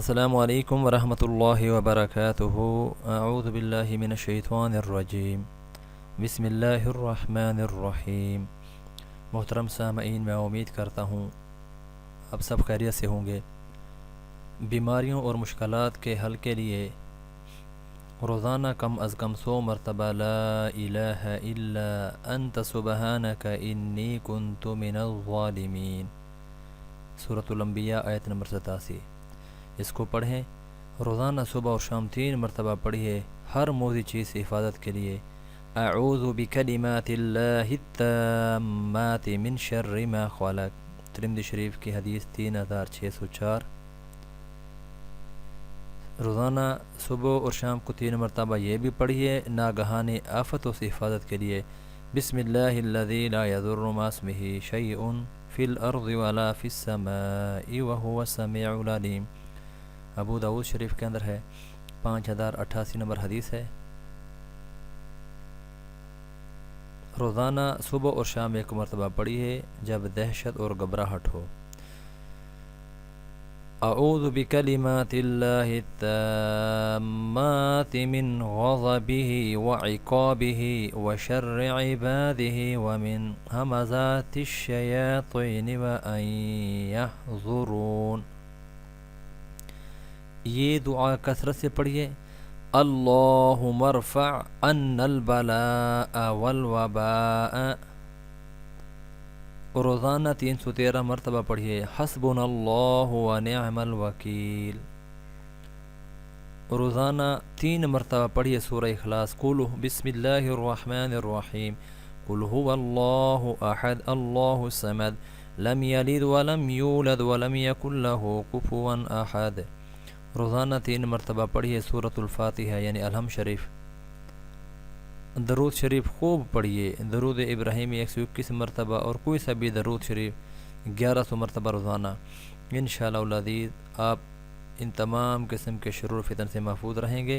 السلام علیکم ورحمۃ اللہ وبرکاتہ۔ اعوذ باللہ من الشیطان الرجیم، بسم اللہ الرحمن الرحیم۔ محترم سامعین، میں امید کرتا ہوں اب سب خیریت سے ہوں گے۔ بیماریوں اور مشکلات کے حل کے لیے روزانہ کم از کم 100 مرتبہ لا الہ الا انت سبحانک انی کنت من الظالمین، سورۃ الانبیاء آیت نمبر 87۔ اس کو پڑھیں، روزانہ صبح اور شام 3 مرتبہ پڑھیے ہر موذی چیز سے حفاظت کے لیے۔ اعوذ بکلمات اللہ التامات من شر ما خلق، ترمذی شریف کی حدیث 3604۔ روزانہ صبح اور شام کو 3 مرتبہ یہ بھی پڑھیے ناگہانی آفتوں سے حفاظت کے لیے۔ بسم اللہ الذی لا یضر مع اسمہ شیء فی الارض ولا فی السماء وهو السمیع العلیم، ابو داؤد شریف کے اندر ہے، 5088 نمبر حدیث ہے۔ روزانہ صبح اور شام 1 مرتبہ پڑھیے جب دہشت اور گھبراہٹ ہو۔ اعوذ بکلمات اللہ التامات من غضبہ وعقابہ وشر عبادہ ومن همزات الشیاطین وان یحضرون، یہ دعا کثرت سے پڑھیے۔ اللہم ارفع عنا البلاء والوباء، روزانہ 313 مرتبہ پڑھیے حسبنا اللہ ونعم الوکیل، روزانہ 3 مرتبہ پڑھیے سورہ اخلاص۔ قل بسم اللہ الرحمن الرحیم، قل هو اللہ احد اللہ الصمد لم یلد ولم یولد ولم یکن له کفوا احد، روزانہ 3 مرتبہ پڑھیے سورۃ الفاتحہ یعنی الحمد شریف۔ درود شریف خوب پڑھیے، درود ابراہیمی 121 مرتبہ اور کوئی سا بھی درود شریف 1100 مرتبہ روزانہ۔ انشاءاللہ العزیز آپ ان تمام قسم کے شرور فتن سے محفوظ رہیں گے۔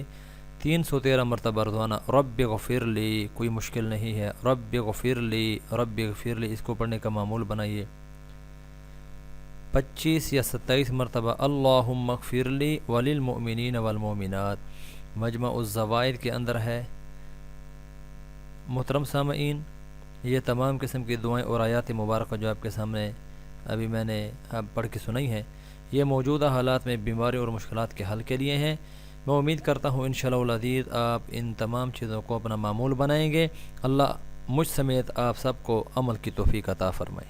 313 مرتبہ روزانہ رب غفر لی، کوئی مشکل نہیں ہے، رب غفر لی، رب غفر لی، اس کو پڑھنے کا معمول بنائیے۔ 25 یا 27 مرتبہ اللہم اغفر لی وللمؤمنین والمؤمنات، مجمع الزوائد کے اندر ہے۔ محترم سامعین، یہ تمام قسم کی دعائیں اور آیات مبارکہ جو آپ کے سامنے ابھی میں نے پڑھ کے سنائی ہیں، یہ موجودہ حالات میں بیماریوں اور مشکلات کے حل کے لیے ہیں۔ میں امید کرتا ہوں انشاءاللہ العزیز آپ ان تمام چیزوں کو اپنا معمول بنائیں گے۔ اللہ مجھ سمیت آپ سب کو عمل کی توفیق عطا فرمائے۔